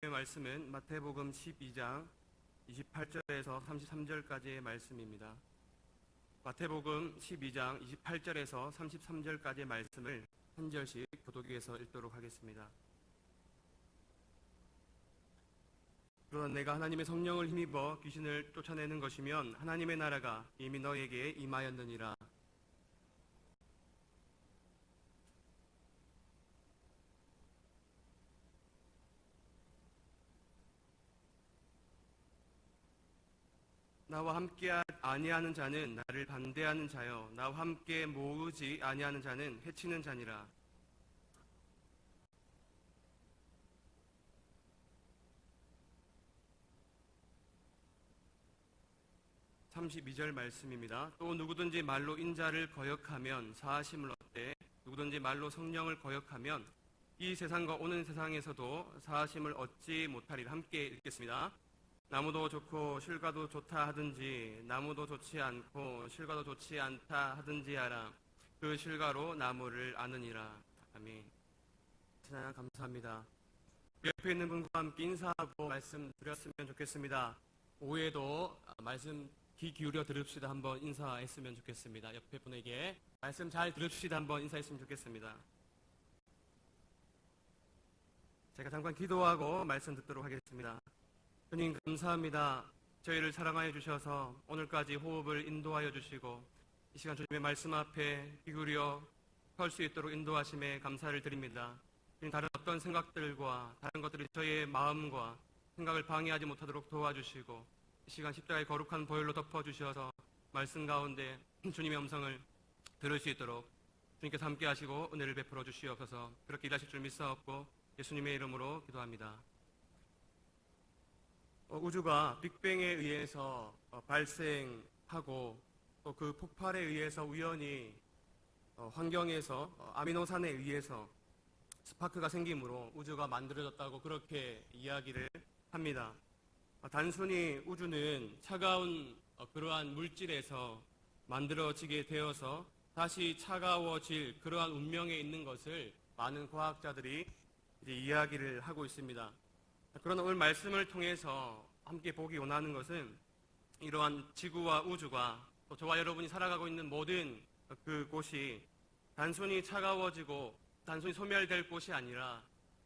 말씀은 마태복음 12장 28절에서 33절까지의 말씀입니다. 마태복음 12장 28절에서 33절까지의 말씀을 한 절씩 교독에서 읽도록 하겠습니다. 그러나 내가 하나님의 성령을 힘입어 귀신을 쫓아내는 것이면 하나님의 나라가 이미 너에게 임하였느니라. 나와 함께 아니하는 자는 나를 반대하는 자요, 나와 함께 모으지 아니하는 자는 해치는 자니라. (32절) 말씀입니다. 또 누구든지 말로 인자를 거역하면 사하심을 얻되 누구든지 말로 성령을 거역하면 이 세상과 오는 세상에서도 사하심을 얻지 못하리라. 함께 읽겠습니다. 나무도 좋고 실과도 좋다 하든지 나무도 좋지 않고 실과도 좋지 않다 하든지 하라. 그 실과로 나무를 아느니라. 아멘. 하나님 감사합니다. 옆에 있는 분과 함께 인사하고 말씀 드렸으면 좋겠습니다. 오후에도 말씀 귀 기울여 들읍시다 한번 인사했으면 좋겠습니다. 옆에 분에게 말씀 잘 들읍시다 한번 인사했으면 좋겠습니다. 제가 잠깐 기도하고 말씀 듣도록 하겠습니다. 주님 감사합니다. 저희를 사랑하여 주셔서 오늘까지 호흡을 인도하여 주시고 이 시간 주님의 말씀 앞에 귀 기울여 설 수 있도록 인도하심에 감사를 드립니다. 주님 다른 어떤 생각들과 다른 것들이 저희의 마음과 생각을 방해하지 못하도록 도와주시고 이 시간 십자가의 거룩한 보혈로 덮어주셔서 말씀 가운데 주님의 음성을 들을 수 있도록 주님께서 함께 하시고 은혜를 베풀어 주시옵소서. 그렇게 일하실 줄 믿사옵고 예수님의 이름으로 기도합니다. 우주가 빅뱅에 의해서 발생하고 또 그 폭발에 의해서 우연히 환경에서 아미노산에 의해서 스파크가 생기므로 우주가 만들어졌다고 그렇게 이야기를 합니다. 단순히 우주는 차가운 그러한 물질에서 만들어지게 되어서 다시 차가워질 그러한 운명에 있는 것을 많은 과학자들이 이제 이야기를 하고 있습니다. 그러나 오늘 말씀을 통해서 함께 보기 원하는 것은 이러한 지구와 우주가 또 저와 여러분이 살아가고 있는 모든 그곳이 단순히 차가워지고 단순히 소멸될 곳이 아니라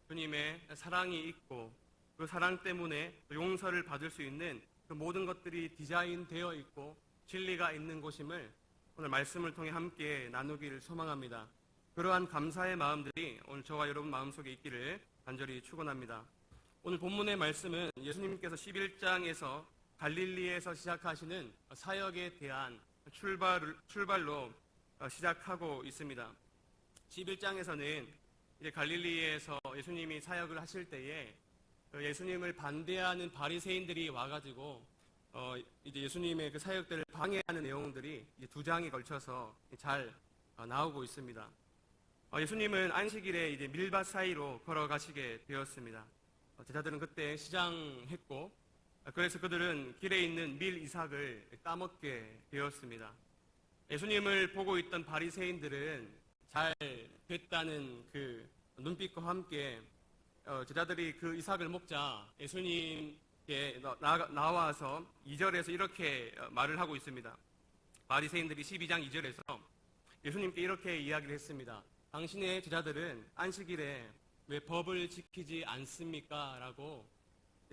주님의 사랑이 있고 그 사랑 때문에 용서를 받을 수 있는 그 모든 것들이 디자인되어 있고 진리가 있는 곳임을 오늘 말씀을 통해 함께 나누기를 소망합니다. 그러한 감사의 마음들이 오늘 저와 여러분 마음속에 있기를 간절히 축원합니다. 오늘 본문의 말씀은 예수님께서 11장에서 갈릴리에서 시작하시는 사역에 대한 출발로 시작하고 있습니다. 11장에서는 이제 갈릴리에서 예수님이 사역을 하실 때에 예수님을 반대하는 바리새인들이 와가지고 이제 예수님의 그 사역들을 방해하는 내용들이 이제 2장에 걸쳐서 잘 나오고 있습니다. 예수님은 안식일에 이제 밀밭 사이로 걸어가시게 되었습니다. 제자들은 그때 시장했고 그래서 그들은 길에 있는 밀 이삭을 따먹게 되었습니다. 예수님을 보고 있던 바리새인들은 잘 됐다는 그 눈빛과 함께 제자들이 그 이삭을 먹자 예수님께 나와서 2절에서 이렇게 말을 하고 있습니다. 바리새인들이 12장 2절에서 예수님께 이렇게 이야기를 했습니다. 당신의 제자들은 안식일에 왜 법을 지키지 않습니까? 라고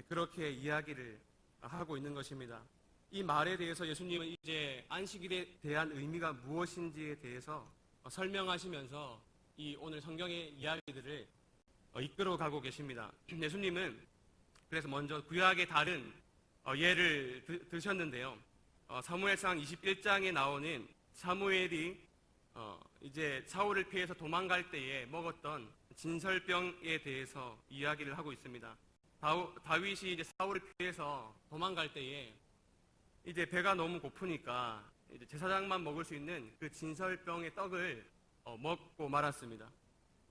그렇게 이야기를 하고 있는 것입니다. 이 말에 대해서 예수님은 이제 안식일에 대한 의미가 무엇인지에 대해서 설명하시면서 이 오늘 성경의 이야기들을 이끌어가고 계십니다. 예수님은 그래서 먼저 구약의 다른 예를 드셨는데요. 사무엘상 21장에 나오는 사무엘이 이제 사울을 피해서 도망갈 때에 먹었던 진설병에 대해서 이야기를 하고 있습니다. 다윗이 이제 사울을 피해서 도망갈 때에 이제 배가 너무 고프니까 이제 제사장만 먹을 수 있는 그 진설병의 떡을 먹고 말았습니다.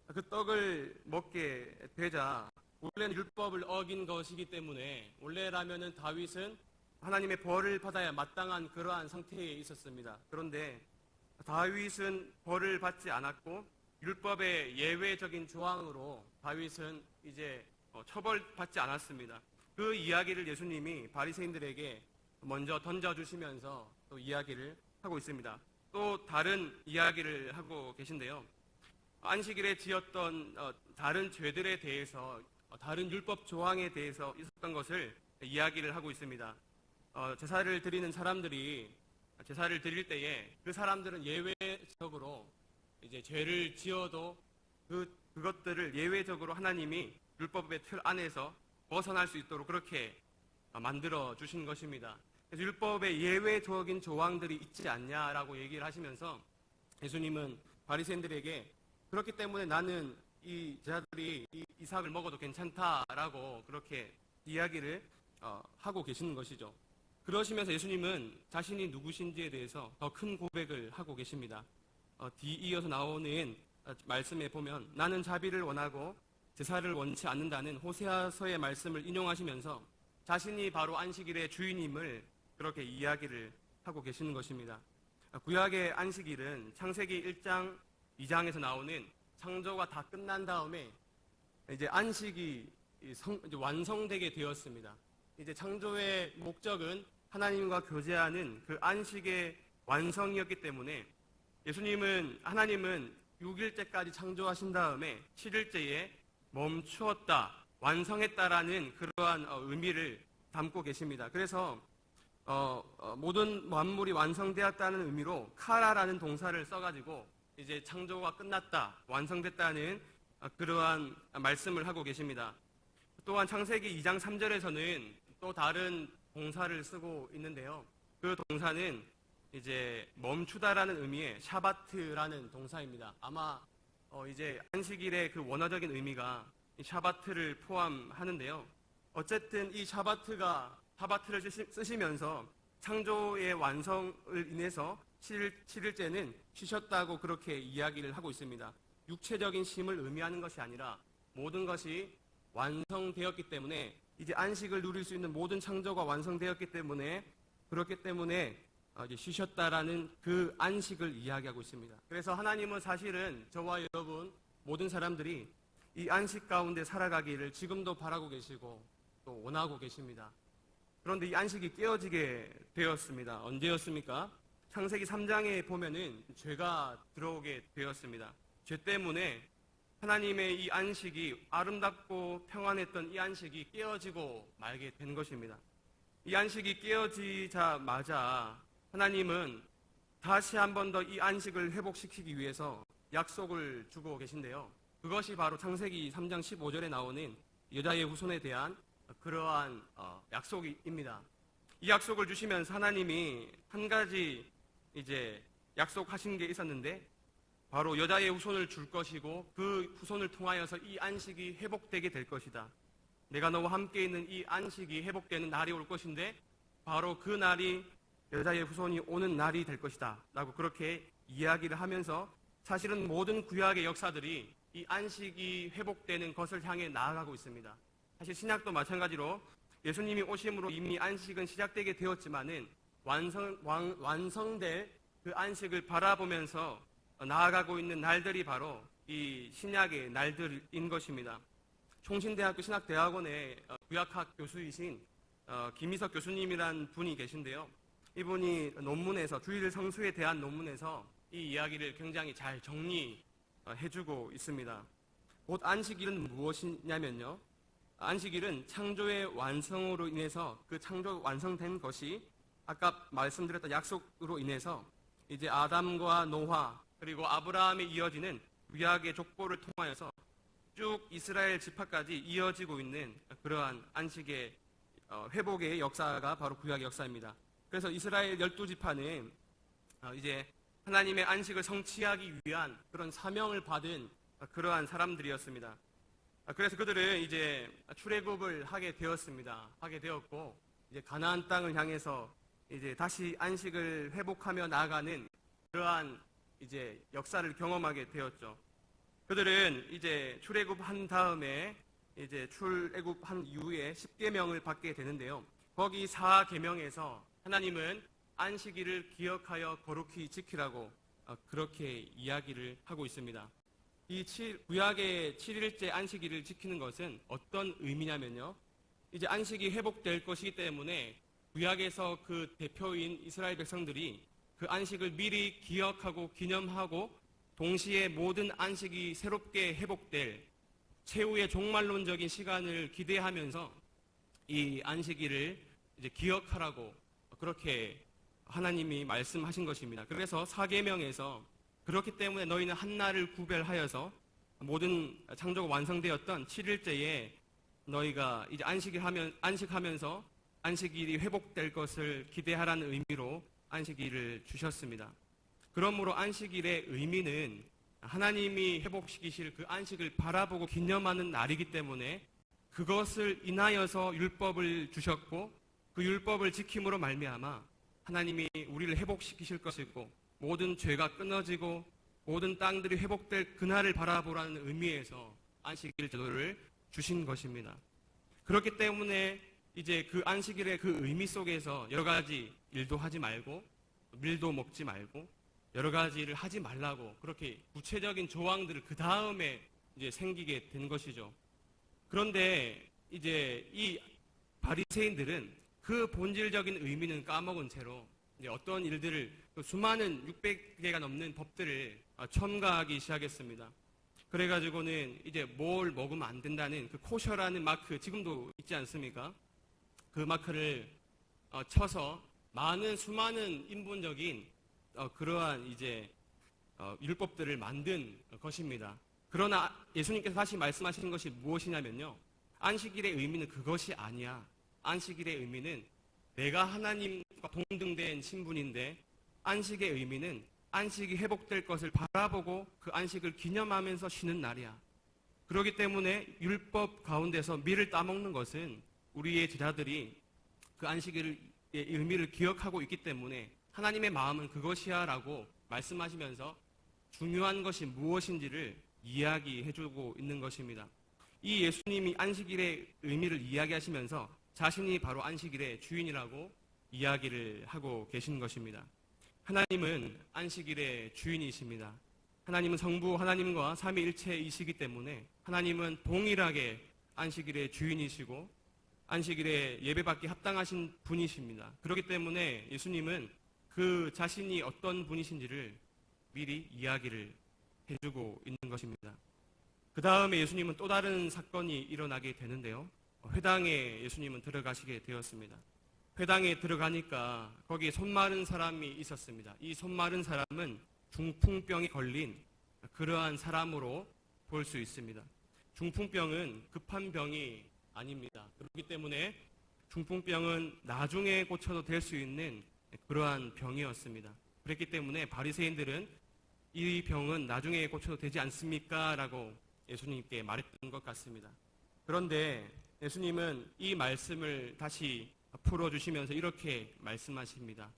그 떡을 먹게 되자 원래는 율법을 어긴 것이기 때문에 원래라면은 다윗은 하나님의 벌을 받아야 마땅한 그러한 상태에 있었습니다. 그런데 다윗은 벌을 받지 않았고 율법의 예외적인 조항으로 다윗은 이제 처벌받지 않았습니다. 그 이야기를 예수님이 바리새인들에게 먼저 던져주시면서 또 이야기를 하고 있습니다. 또 다른 이야기를 하고 계신데요. 안식일에 지었던 다른 죄들에 대해서, 다른 율법 조항에 대해서 있었던 것을 이야기를 하고 있습니다. 제사를 드리는 사람들이 제사를 드릴 때에 그 사람들은 예외적으로 이제 죄를 지어도 그것들을 예외적으로 하나님이 율법의 틀 안에서 벗어날 수 있도록 그렇게 만들어 주신 것입니다. 그래서 율법에 예외적인 조항들이 있지 않냐라고 얘기를 하시면서 예수님은 바리새인들에게 그렇기 때문에 나는 이 제자들이 이 이삭을 먹어도 괜찮다라고 그렇게 이야기를 하고 계시는 것이죠. 그러시면서 예수님은 자신이 누구신지에 대해서 더 큰 고백을 하고 계십니다. 뒤이어서 나오는 말씀에 보면 나는 자비를 원하고 제사를 원치 않는다는 호세아서의 말씀을 인용하시면서 자신이 바로 안식일의 주인임을 그렇게 이야기를 하고 계시는 것입니다. 구약의 안식일은 창세기 1장, 2장에서 나오는 창조가 다 끝난 다음에 이제 안식이 이제 완성되게 되었습니다. 이제 창조의 목적은 하나님과 교제하는 그 안식의 완성이었기 때문에 하나님은 6일째까지 창조하신 다음에 7일째에 멈추었다, 완성했다라는 그러한 의미를 담고 계십니다. 그래서 모든 만물이 완성되었다는 의미로 카라라는 동사를 써가지고 이제 창조가 끝났다, 완성됐다는 그러한 말씀을 하고 계십니다. 또한 창세기 2장 3절에서는 또 다른 동사를 쓰고 있는데요. 그 동사는 이제 멈추다라는 의미의 샤바트라는 동사입니다. 아마 이제 안식일의 그 원어적인 의미가 이 샤바트를 포함하는데요. 어쨌든 이 샤바트를 쓰시면서 창조의 완성을 인해서 7일째는 쉬셨다고 그렇게 이야기를 하고 있습니다. 육체적인 쉼을 의미하는 것이 아니라 모든 것이 완성되었기 때문에 이제 안식을 누릴 수 있는 모든 창조가 완성되었기 때문에 그렇기 때문에 이제 쉬셨다라는 그 안식을 이야기하고 있습니다. 그래서 하나님은 사실은 저와 여러분 모든 사람들이 이 안식 가운데 살아가기를 지금도 바라고 계시고 또 원하고 계십니다. 그런데 이 안식이 깨어지게 되었습니다. 언제였습니까? 창세기 3장에 보면은 죄가 들어오게 되었습니다. 죄 때문에 하나님의 이 안식이 아름답고 평안했던 이 안식이 깨어지고 말게 된 것입니다. 이 안식이 깨어지자마자 하나님은 다시 한 번 더 이 안식을 회복시키기 위해서 약속을 주고 계신데요. 그것이 바로 창세기 3장 15절에 나오는 여자의 후손에 대한 그러한 약속입니다. 이 약속을 주시면서 하나님이 한 가지 이제 약속하신 게 있었는데 바로 여자의 후손을 줄 것이고 그 후손을 통하여서 이 안식이 회복되게 될 것이다. 내가 너와 함께 있는 이 안식이 회복되는 날이 올 것인데 바로 그 날이 여자의 후손이 오는 날이 될 것이다 라고 그렇게 이야기를 하면서 사실은 모든 구약의 역사들이 이 안식이 회복되는 것을 향해 나아가고 있습니다. 사실 신약도 마찬가지로 예수님이 오심으로 이미 안식은 시작되게 되었지만은 완성될 그 안식을 바라보면서 나아가고 있는 날들이 바로 이 신약의 날들인 것입니다. 총신대학교 신학대학원의 구약학 교수이신 김희석 교수님이란 분이 계신데요. 이분이 논문에서 주일 성수에 대한 논문에서 이 이야기를 굉장히 잘 정리해주고 있습니다. 곧 안식일은 무엇이냐면요. 안식일은 창조의 완성으로 인해서 그 창조 완성된 것이 아까 말씀드렸던 약속으로 인해서 이제 아담과 노아 그리고 아브라함에 이어지는 구약의 족보를 통하여서 쭉 이스라엘 지파까지 이어지고 있는 그러한 안식의 회복의 역사가 바로 구약의 역사입니다. 그래서 이스라엘 12지파는 이제 하나님의 안식을 성취하기 위한 그런 사명을 받은 그러한 사람들이었습니다. 그래서 그들은 이제 출애굽을 하게 되었습니다. 하게 되었고 이제 가나안 땅을 향해서 이제 다시 안식을 회복하며 나아가는 그러한 이제 역사를 경험하게 되었죠. 그들은 이제 출애굽한 다음에 이제 출애굽한 이후에 10계명을 받게 되는데요. 거기 4계명에서 하나님은 안식일을 기억하여 거룩히 지키라고 그렇게 이야기를 하고 있습니다. 이 구약의 7일째 안식일을 지키는 것은 어떤 의미냐면요. 이제 안식이 회복될 것이기 때문에 구약에서 그 대표인 이스라엘 백성들이 그 안식을 미리 기억하고 기념하고 동시에 모든 안식이 새롭게 회복될 최후의 종말론적인 시간을 기대하면서 이 안식일을 이제 기억하라고 그렇게 하나님이 말씀하신 것입니다. 그래서 사계명에서 그렇기 때문에 너희는 한 날을 구별하여서 모든 창조가 완성되었던 7일째에 너희가 이제 안식하면서 안식일이 회복될 것을 기대하라는 의미로 안식일을 주셨습니다. 그러므로 안식일의 의미는 하나님이 회복시키실 그 안식을 바라보고 기념하는 날이기 때문에 그것을 인하여서 율법을 주셨고 그 율법을 지킴으로 말미암아 하나님이 우리를 회복시키실 것이고 모든 죄가 끊어지고 모든 땅들이 회복될 그날을 바라보라는 의미에서 안식일 제도를 주신 것입니다. 그렇기 때문에 이제 그 안식일의 그 의미 속에서 여러 가지 일도 하지 말고 밀도 먹지 말고 여러 가지를 하지 말라고 그렇게 구체적인 조항들을 그 다음에 이제 생기게 된 것이죠. 그런데 이제 이 바리새인들은 그 본질적인 의미는 까먹은 채로 이제 어떤 일들을 수많은 600개가 넘는 법들을 첨가하기 시작했습니다. 그래가지고는 이제 뭘 먹으면 안 된다는 그 코셔라는 마크 지금도 있지 않습니까? 그 마크를 쳐서 수많은 인본적인 그러한 이제 율법들을 만든 것입니다. 그러나 예수님께서 다시 말씀하시는 것이 무엇이냐면요. 안식일의 의미는 그것이 아니야. 안식일의 의미는 내가 하나님과 동등된 신분인데 안식의 의미는 안식이 회복될 것을 바라보고 그 안식을 기념하면서 쉬는 날이야. 그렇기 때문에 율법 가운데서 밀을 따먹는 것은 우리의 제자들이 그 안식일의 의미를 기억하고 있기 때문에 하나님의 마음은 그것이야 라고 말씀하시면서 중요한 것이 무엇인지를 이야기해주고 있는 것입니다. 이 예수님이 안식일의 의미를 이야기하시면서 자신이 바로 안식일의 주인이라고 이야기를 하고 계신 것입니다. 하나님은 안식일의 주인이십니다. 하나님은 성부 하나님과 삼위일체이시기 때문에 하나님은 동일하게 안식일의 주인이시고 안식일에 예배받기 합당하신 분이십니다. 그렇기 때문에 예수님은 그 자신이 어떤 분이신지를 미리 이야기를 해주고 있는 것입니다. 그 다음에 예수님은 또 다른 사건이 일어나게 되는데요. 회당에 예수님은 들어가시게 되었습니다. 회당에 들어가니까 거기에 손 마른 사람이 있었습니다. 이 손 마른 사람은 중풍병이 걸린 그러한 사람으로 볼 수 있습니다. 중풍병은 급한 병이 아닙니다. 그렇기 때문에 중풍병은 나중에 고쳐도 될 수 있는 그러한 병이었습니다. 그렇기 때문에 바리새인들은 이 병은 나중에 고쳐도 되지 않습니까? 라고 예수님께 말했던 것 같습니다. 그런데 예수님은 이 말씀을 다시 풀어주시면서 이렇게 말씀하십니다.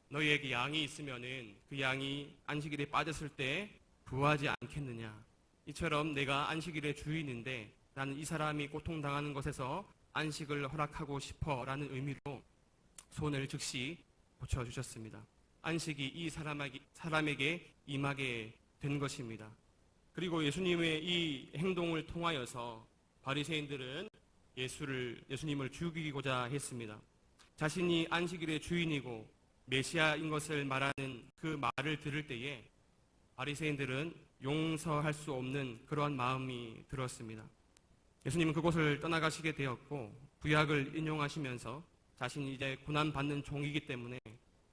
너희에게 양이 있으면은 그 양이 안식일에 빠졌을 때 부하지 않겠느냐. 이처럼 내가 안식일의 주인인데 나는 이 사람이 고통당하는 것에서 안식을 허락하고 싶어 라는 의미로 손을 즉시 고쳐주셨습니다. 안식이 이 사람에게 임하게 된 것입니다. 그리고 예수님의 이 행동을 통하여서 바리새인들은 예수님을 죽이고자 했습니다. 자신이 안식일의 주인이고 메시아인 것을 말하는 그 말을 들을 때에 바리새인들은 용서할 수 없는 그러한 마음이 들었습니다. 예수님은 그곳을 떠나가시게 되었고 구약을 인용하시면서 자신이 이제 고난받는 종이기 때문에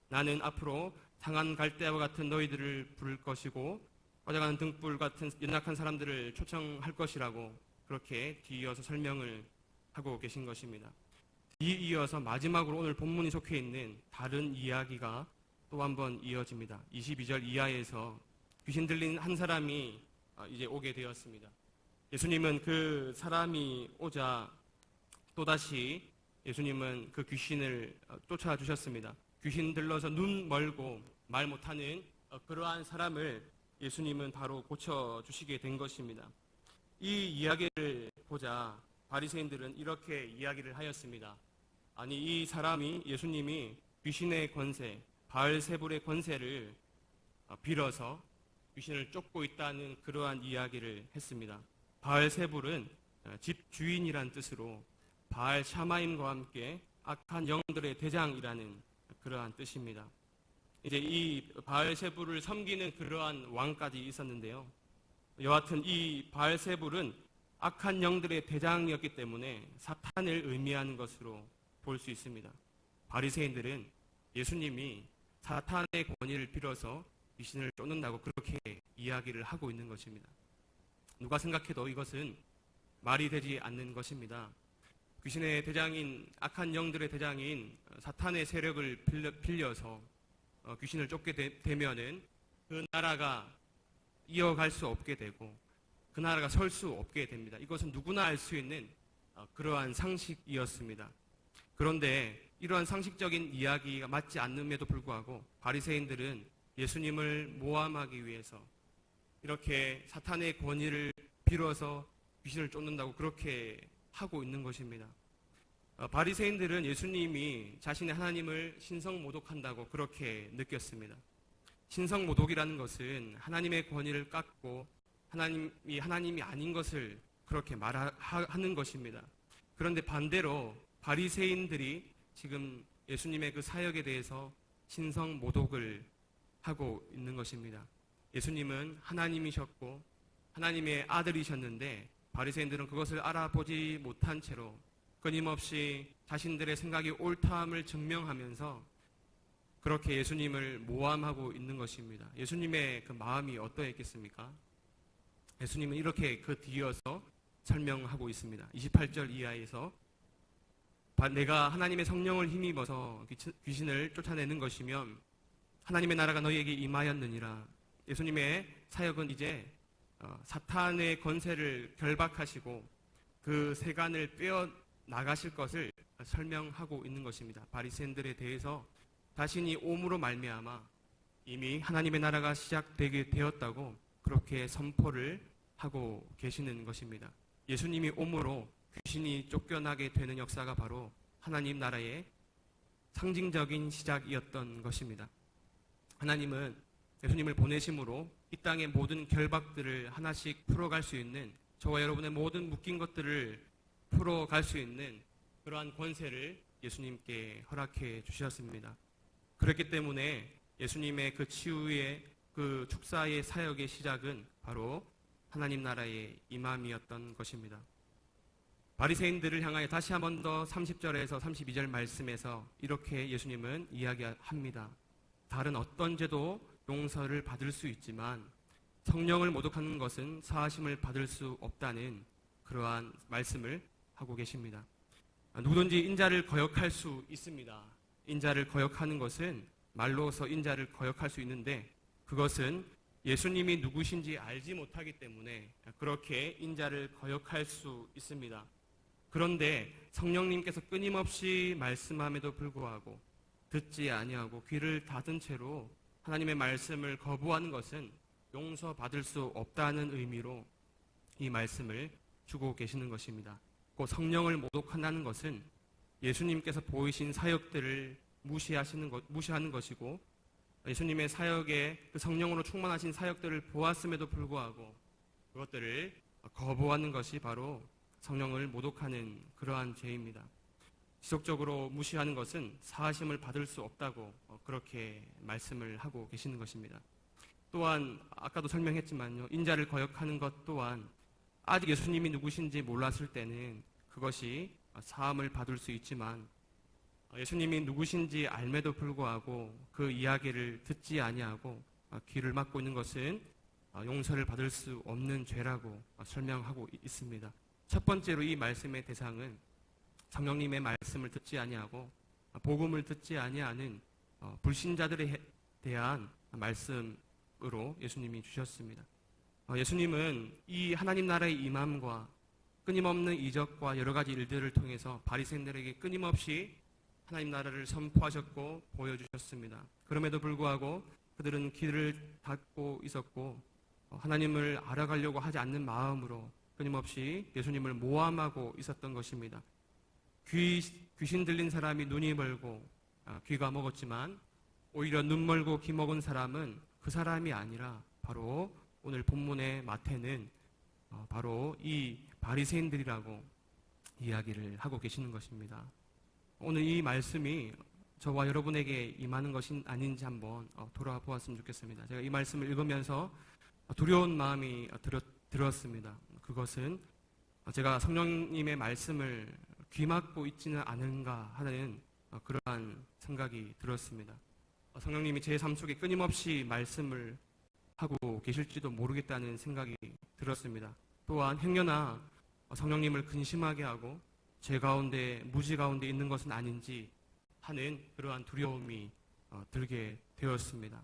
나는 앞으로 상한 갈대와 같은 너희들을 부를 것이고 꺼져가는 등불 같은 연약한 사람들을 초청할 것이라고 그렇게 뒤이어서 설명을 하고 계신 것입니다. 뒤이어서 마지막으로 오늘 본문이 속해 있는 다른 이야기가 또 한번 이어집니다. 22절 이하에서 귀신 들린 한 사람이 이제 오게 되었습니다. 예수님은 그 사람이 오자 또다시 예수님은 그 귀신을 쫓아주셨습니다. 귀신 들러서 눈 멀고 말 못하는 그러한 사람을 예수님은 바로 고쳐주시게 된 것입니다. 이 이야기를 보자 바리새인들은 이렇게 이야기를 하였습니다. 아니 이 사람이 예수님이 귀신의 권세, 바알세불의 권세를 빌어서 귀신을 쫓고 있다는 그러한 이야기를 했습니다. 바알세불은 집 주인이란 뜻으로 바알 샤마임과 함께 악한 영들의 대장이라는 그러한 뜻입니다. 이제 이 바알세불을 섬기는 그러한 왕까지 있었는데요. 여하튼 이 바알세불은 악한 영들의 대장이었기 때문에 사탄을 의미하는 것으로 볼 수 있습니다. 바리새인들은 예수님이 사탄의 권위를 빌어서 귀신을 쫓는다고 그렇게 이야기를 하고 있는 것입니다. 누가 생각해도 이것은 말이 되지 않는 것입니다. 귀신의 대장인, 악한 영들의 대장인 사탄의 세력을 빌려서 귀신을 쫓게 되면은 그 나라가 이어갈 수 없게 되고 그 나라가 설 수 없게 됩니다. 이것은 누구나 알 수 있는 그러한 상식이었습니다. 그런데 이러한 상식적인 이야기가 맞지 않음에도 불구하고 바리새인들은 예수님을 모함하기 위해서 이렇게 사탄의 권위를 빌어서 귀신을 쫓는다고 그렇게 하고 있는 것입니다. 바리새인들은 예수님이 자신의 하나님을 신성모독한다고 그렇게 느꼈습니다. 신성모독이라는 것은 하나님의 권위를 깎고 하나님이 아닌 것을 그렇게 말하는 것입니다. 그런데 반대로 바리새인들이 지금 예수님의 그 사역에 대해서 신성모독을 하고 있는 것입니다. 예수님은 하나님이셨고 하나님의 아들이셨는데 바리새인들은 그것을 알아보지 못한 채로 끊임없이 자신들의 생각이 옳다함을 증명하면서 그렇게 예수님을 모함하고 있는 것입니다. 예수님의 그 마음이 어떠했겠습니까? 예수님은 이렇게 그 뒤이어서 설명하고 있습니다. 28절 이하에서 내가 하나님의 성령을 힘입어서 귀신을 쫓아내는 것이면 하나님의 나라가 너희에게 임하였느니라. 예수님의 사역은 이제 사탄의 권세를 결박하시고 그 세간을 빼어 나가실 것을 설명하고 있는 것입니다. 바리새인들에 대해서 자신이 옴으로 말미암아 이미 하나님의 나라가 시작되게 되었다고 그렇게 선포를 하고 계시는 것입니다. 예수님이 옴으로 귀신이 쫓겨나게 되는 역사가 바로 하나님 나라의 상징적인 시작이었던 것입니다. 하나님은 예수님을 보내심으로 이 땅의 모든 결박들을 하나씩 풀어갈 수 있는, 저와 여러분의 모든 묶인 것들을 풀어갈 수 있는 그러한 권세를 예수님께 허락해 주셨습니다. 그렇기 때문에 예수님의 그 치유의 그 축사의 사역의 시작은 바로 하나님 나라의 임함이었던 것입니다. 바리새인들을 향하여 다시 한 번 더 30절에서 32절 말씀에서 이렇게 예수님은 이야기합니다. 다른 어떤 죄도 용서를 받을 수 있지만 성령을 모독하는 것은 사하심을 받을 수 없다는 그러한 말씀을 하고 계십니다. 누구든지 인자를 거역할 수 있습니다. 인자를 거역하는 것은 말로서 인자를 거역할 수 있는데 그것은 예수님이 누구신지 알지 못하기 때문에 그렇게 인자를 거역할 수 있습니다. 그런데 성령님께서 끊임없이 말씀함에도 불구하고 듣지 아니하고 귀를 닫은 채로 하나님의 말씀을 거부하는 것은 용서받을 수 없다는 의미로 이 말씀을 주고 계시는 것입니다. 그 성령을 모독한다는 것은 예수님께서 보이신 사역들을 무시하는 것이고 예수님의 사역에 그 성령으로 충만하신 사역들을 보았음에도 불구하고 그것들을 거부하는 것이 바로 성령을 모독하는 그러한 죄입니다. 지속적으로 무시하는 것은 사하심을 받을 수 없다고 그렇게 말씀을 하고 계시는 것입니다. 또한 아까도 설명했지만요, 인자를 거역하는 것 또한 아직 예수님이 누구신지 몰랐을 때는 그것이 사함을 받을 수 있지만 예수님이 누구신지 알매도 불구하고 그 이야기를 듣지 아니하고 귀를 막고 있는 것은 용서를 받을 수 없는 죄라고 설명하고 있습니다. 첫 번째로 이 말씀의 대상은 성령님의 말씀을 듣지 아니하고 복음을 듣지 아니하는 불신자들에 대한 말씀으로 예수님이 주셨습니다. 예수님은 이 하나님 나라의 임함과 끊임없는 이적과 여러 가지 일들을 통해서 바리새인들에게 끊임없이 하나님 나라를 선포하셨고 보여주셨습니다. 그럼에도 불구하고 그들은 귀를 닫고 있었고 하나님을 알아가려고 하지 않는 마음으로 끊임없이 예수님을 모함하고 있었던 것입니다. 귀신 들린 사람이 눈이 멀고 귀가 먹었지만 오히려 눈 멀고 귀 먹은 사람은 그 사람이 아니라 바로 오늘 본문의 마태는 바로 이 바리새인들이라고 이야기를 하고 계시는 것입니다. 오늘 이 말씀이 저와 여러분에게 임하는 것이 아닌지 한번 돌아보았으면 좋겠습니다. 제가 이 말씀을 읽으면서 두려운 마음이 들었습니다. 그것은 제가 성령님의 말씀을 귀막고 있지는 않은가 하는 그러한 생각이 들었습니다. 성령님이 제 삶 속에 끊임없이 말씀을 하고 계실지도 모르겠다는 생각이 들었습니다. 또한 행여나 성령님을 근심하게 하고 제 가운데 무지 가운데 있는 것은 아닌지 하는 그러한 두려움이 들게 되었습니다.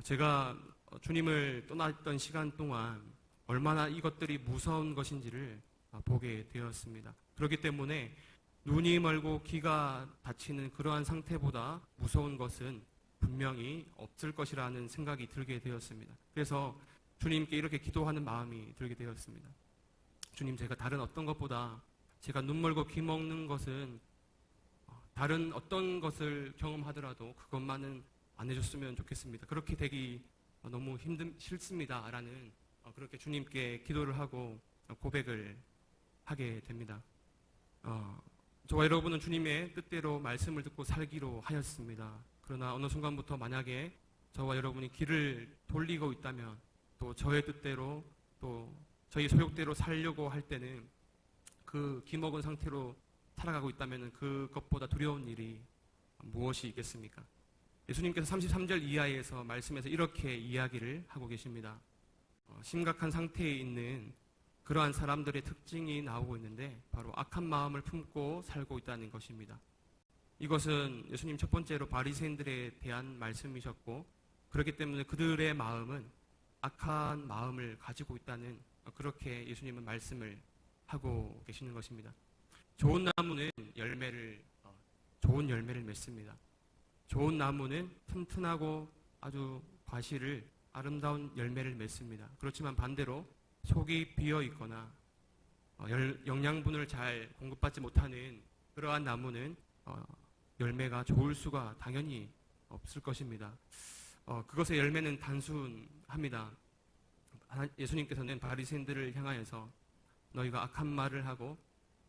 제가 주님을 떠났던 시간 동안 얼마나 이것들이 무서운 것인지를 보게 되었습니다. 그렇기 때문에 눈이 멀고 귀가 닫히는 그러한 상태보다 무서운 것은 분명히 없을 것이라는 생각이 들게 되었습니다. 그래서 주님께 이렇게 기도하는 마음이 들게 되었습니다. 주님, 제가 다른 어떤 것보다 제가 눈 멀고 귀 먹는 것은 다른 어떤 것을 경험하더라도 그것만은 안 해줬으면 좋겠습니다. 그렇게 되기 너무 싫습니다. 라는 그렇게 주님께 기도를 하고 고백을 하게 됩니다. 저와 여러분은 주님의 뜻대로 말씀을 듣고 살기로 하였습니다. 그러나 어느 순간부터 만약에 저와 여러분이 길을 돌리고 있다면 또 저의 뜻대로 또 저희 소욕대로 살려고 할 때는 그 기먹은 상태로 살아가고 있다면 그것보다 두려운 일이 무엇이 있겠습니까? 예수님께서 33절 이하에서 말씀에서 이렇게 이야기를 하고 계십니다. 심각한 상태에 있는 그러한 사람들의 특징이 나오고 있는데 바로 악한 마음을 품고 살고 있다는 것입니다. 이것은 예수님 첫 번째로 바리새인들에 대한 말씀이셨고 그렇기 때문에 그들의 마음은 악한 마음을 가지고 있다는 그렇게 예수님은 말씀을 하고 계시는 것입니다. 좋은 나무는 좋은 열매를 맺습니다. 좋은 나무는 튼튼하고 아주 과실을 아름다운 열매를 맺습니다. 그렇지만 반대로 속이 비어 있거나 영양분을 잘 공급받지 못하는 그러한 나무는 열매가 좋을 수가 당연히 없을 것입니다. 그것의 열매는 단순합니다. 예수님께서는 바리새인들을 향하여서 너희가 악한 말을 하고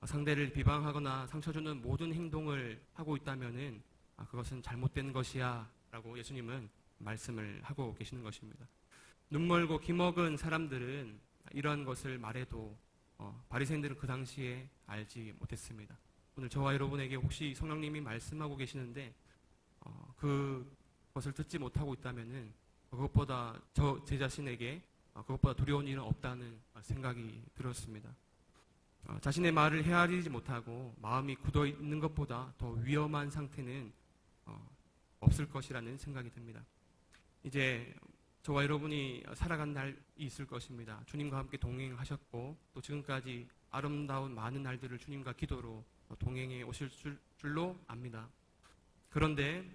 상대를 비방하거나 상처 주는 모든 행동을 하고 있다면은 그것은 잘못된 것이야 라고 예수님은 말씀을 하고 계시는 것입니다. 눈 멀고 귀 먹은 사람들은 이러한 것을 말해도 바리새인들은 그 당시에 알지 못했습니다. 오늘 저와 여러분에게 혹시 성령님이 말씀하고 계시는데 그것을 듣지 못하고 있다면은 그것보다 제 자신에게 그것보다 두려운 일은 없다는 생각이 들었습니다. 자신의 말을 헤아리지 못하고 마음이 굳어 있는 것보다 더 위험한 상태는 없을 것이라는 생각이 듭니다. 이제 저와 여러분이 살아간 날이 있을 것입니다. 주님과 함께 동행하셨고 또 지금까지 아름다운 많은 날들을 주님과 기도로 동행해 오실 줄로 압니다. 그런데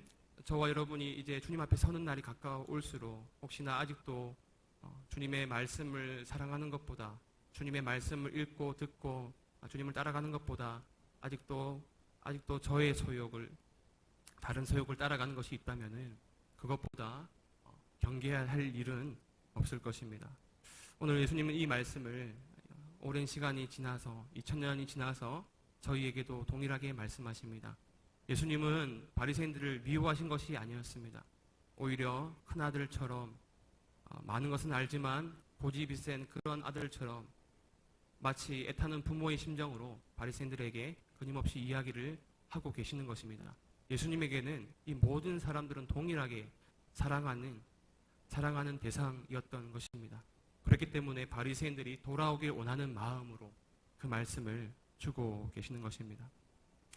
저와 여러분이 이제 주님 앞에 서는 날이 가까울수록 혹시나 아직도 주님의 말씀을 사랑하는 것보다 주님의 말씀을 읽고 듣고 주님을 따라가는 것보다 아직도 저의 소욕을 다른 소욕을 따라가는 것이 있다면은 그것보다 경계해야 할 일은 없을 것입니다. 오늘 예수님은 이 말씀을 오랜 시간이 지나서 2000년이 지나서 저희에게도 동일하게 말씀하십니다. 예수님은 바리새인들을 미워하신 것이 아니었습니다. 오히려 큰 아들처럼 많은 것은 알지만 고집이 센 그런 아들처럼 마치 애타는 부모의 심정으로 바리새인들에게 끊임없이 이야기를 하고 계시는 것입니다. 예수님에게는 이 모든 사람들은 동일하게 사랑하는 대상이었던 것입니다. 그렇기 때문에 바리새인들이 돌아오길 원하는 마음으로 그 말씀을 주고 계시는 것입니다.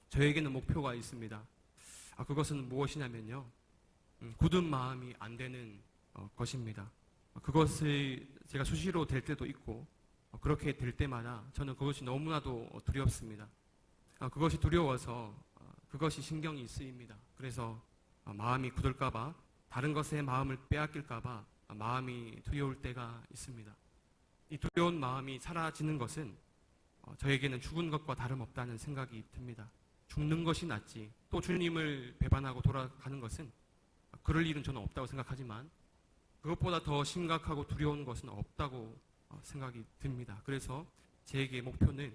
저에게는 목표가 있습니다. 그것은 무엇이냐면요. 굳은 마음이 안 되는 것입니다. 그것을 제가 수시로 될 때도 있고 그렇게 될 때마다 저는 그것이 너무나도 두렵습니다. 그것이 두려워서 그것이 신경이 쓰입니다. 그래서 마음이 굳을까봐 다른 것에 마음을 빼앗길까봐 마음이 두려울 때가 있습니다. 이 두려운 마음이 사라지는 것은 저에게는 죽은 것과 다름없다는 생각이 듭니다. 죽는 것이 낫지 또 주님을 배반하고 돌아가는 것은 그럴 일은 저는 없다고 생각하지만 그것보다 더 심각하고 두려운 것은 없다고 생각이 듭니다. 그래서 제게 목표는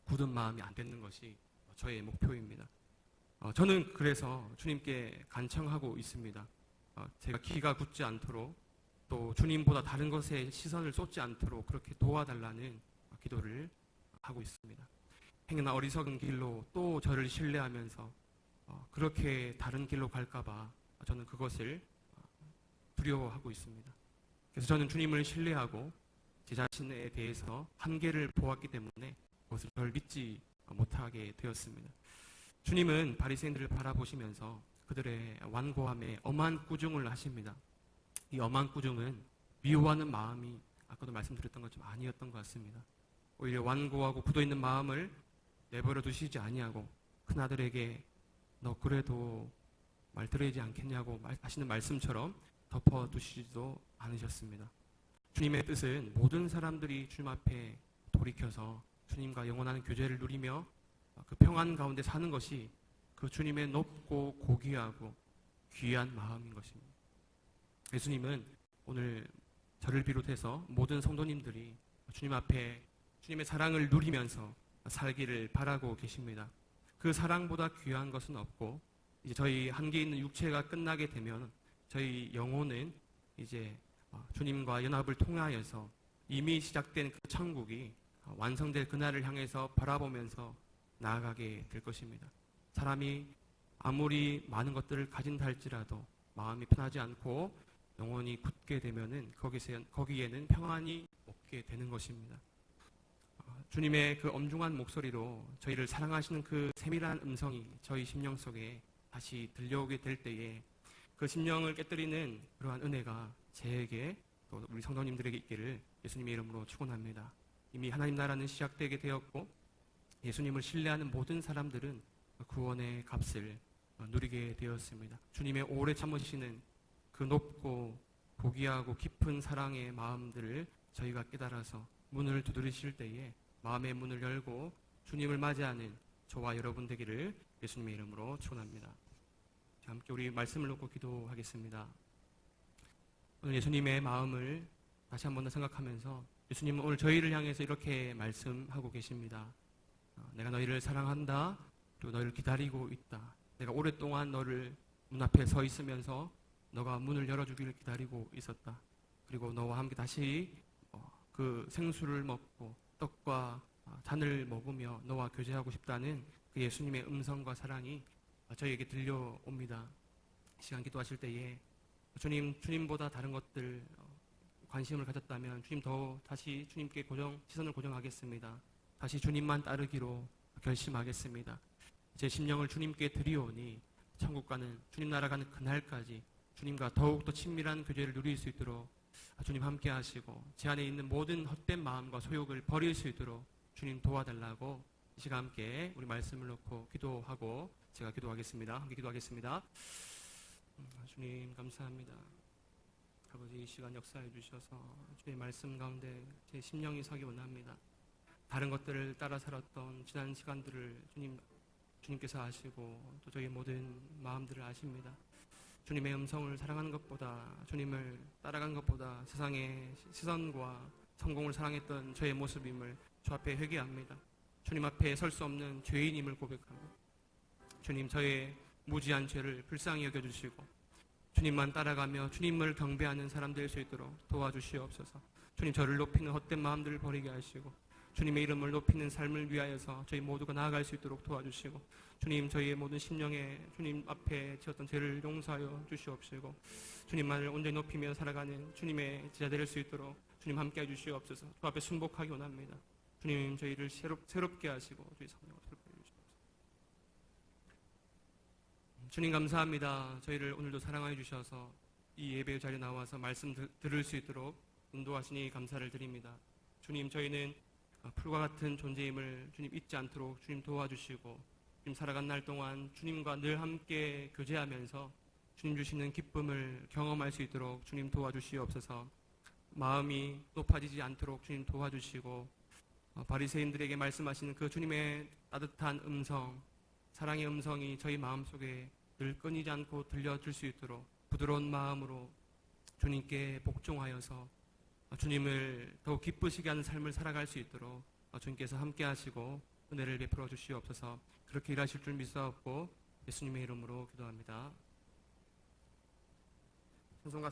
굳은 마음이 안 되는 것이 저의 목표입니다. 저는 그래서 주님께 간청하고 있습니다. 제가 기가 굳지 않도록 또 주님보다 다른 것에 시선을 쏟지 않도록 그렇게 도와달라는 기도를 하고 있습니다. 행여나 어리석은 길로 또 저를 신뢰하면서 그렇게 다른 길로 갈까봐 저는 그것을 두려워하고 있습니다. 그래서 저는 주님을 신뢰하고 제 자신에 대해서 한계를 보았기 때문에 그것을 덜 믿지 못하게 되었습니다. 주님은 바리새인들을 바라보시면서 그들의 완고함에 엄한 꾸중을 하십니다. 이 엄한 꾸중은 미워하는 마음이 아까도 말씀드렸던 것처럼 아니었던 것 같습니다. 오히려 완고하고 굳어있는 마음을 내버려 두시지 아니하고 큰아들에게 너 그래도 말 들어야지 않겠냐고 하시는 말씀처럼 덮어두시지도 않으셨습니다. 주님의 뜻은 모든 사람들이 주님 앞에 돌이켜서 주님과 영원한 교제를 누리며 그 평안 가운데 사는 것이 그 주님의 높고 고귀하고 귀한 마음인 것입니다. 예수님은 오늘 저를 비롯해서 모든 성도님들이 주님 앞에 주님의 사랑을 누리면서 살기를 바라고 계십니다. 그 사랑보다 귀한 것은 없고 이제 저희 한계 있는 육체가 끝나게 되면 저희 영혼은 이제 주님과 연합을 통하여서 이미 시작된 그 천국이 완성될 그날을 향해서 바라보면서 나아가게 될 것입니다. 사람이 아무리 많은 것들을 가진다 할지라도 마음이 편하지 않고 영혼이 굳게 되면은 거기에는 평안이 없게 되는 것입니다. 주님의 그 엄중한 목소리로 저희를 사랑하시는 그 세밀한 음성이 저희 심령 속에 다시 들려오게 될 때에 그 심령을 깨뜨리는 그러한 은혜가 제게 또 우리 성도님들에게 있기를 예수님의 이름으로 축원합니다. 이미 하나님 나라는 시작되게 되었고 예수님을 신뢰하는 모든 사람들은 구원의 값을 누리게 되었습니다. 주님의 오래 참으시는 그 높고 고귀하고 깊은 사랑의 마음들을 저희가 깨달아서 문을 두드리실 때에 마음의 문을 열고 주님을 맞이하는 저와 여러분 되기를 예수님의 이름으로 축원합니다. 함께 우리 말씀을 놓고 기도하겠습니다. 오늘 예수님의 마음을 다시 한번 더 생각하면서 예수님은 오늘 저희를 향해서 이렇게 말씀하고 계십니다. 내가 너희를 사랑한다. 그리고 너희를 기다리고 있다. 내가 오랫동안 너를 문 앞에 서 있으면서 너가 문을 열어주기를 기다리고 있었다. 그리고 너와 함께 다시 그 생수를 먹고 떡과 잔을 먹으며 너와 교제하고 싶다는 그 예수님의 음성과 사랑이 저희에게 들려옵니다. 이 시간 기도하실 때에 주님보다 다른 것들 관심을 가졌다면 주님 더 다시 주님께 시선을 고정하겠습니다. 다시 주님만 따르기로 결심하겠습니다. 제 심령을 주님께 드리오니 천국 가는 주님 나라 가는 그날까지 주님과 더욱더 친밀한 교제를 누릴 수 있도록 주님 함께 하시고 제 안에 있는 모든 헛된 마음과 소욕을 버릴 수 있도록 주님 도와달라고 이 시간 함께 우리 말씀을 놓고 기도하고 제가 기도하겠습니다. 함께 기도하겠습니다. 주님 감사합니다. 아버지 이 시간 역사해 주셔서 주의 말씀 가운데 제 심령이 서기 원합니다. 다른 것들을 따라 살았던 지난 시간들을 주님께서 아시고 또 저희 모든 마음들을 아십니다. 주님의 음성을 사랑하는 것보다 주님을 따라간 것보다 세상의 시선과 성공을 사랑했던 저의 모습임을 주 앞에 회개합니다. 주님 앞에 설 수 없는 죄인임을 고백합니다. 주님 저의 무지한 죄를 불쌍히 여겨주시고 주님만 따라가며 주님을 경배하는 사람 될 수 있도록 도와주시옵소서. 주님 저를 높이는 헛된 마음들을 버리게 하시고 주님의 이름을 높이는 삶을 위하여서 저희 모두가 나아갈 수 있도록 도와주시고 주님 저희의 모든 심령에 주님 앞에 지었던 죄를 용서하여 주시옵시고 주님만을 온전히 높이며 살아가는 주님의 제자 될 수 있도록 주님 함께해 주시옵소서. 주 앞에 순복하기 원합니다. 주님 저희를 새롭게 하시고 저희 성령을 새롭게 해주시옵소서. 주님 감사합니다. 저희를 오늘도 사랑하여 주셔서 이 예배의 자리에 나와서 말씀 들을 수 있도록 인도하시니 감사를 드립니다. 주님 저희는 풀과 같은 존재임을 주님 잊지 않도록 주님 도와주시고 주님 살아간 날 동안 주님과 늘 함께 교제하면서 주님 주시는 기쁨을 경험할 수 있도록 주님 도와주시옵소서. 마음이 높아지지 않도록 주님 도와주시고 바리새인들에게 말씀하시는 그 주님의 따뜻한 음성, 사랑의 음성이 저희 마음속에 늘 끊이지 않고 들려줄 수 있도록 부드러운 마음으로 주님께 복종하여서 주님을 더욱 기쁘시게 하는 삶을 살아갈 수 있도록 주님께서 함께 하시고 은혜를 베풀어 주시옵소서. 그렇게 일하실 줄 믿사옵고 예수님의 이름으로 기도합니다. 찬송가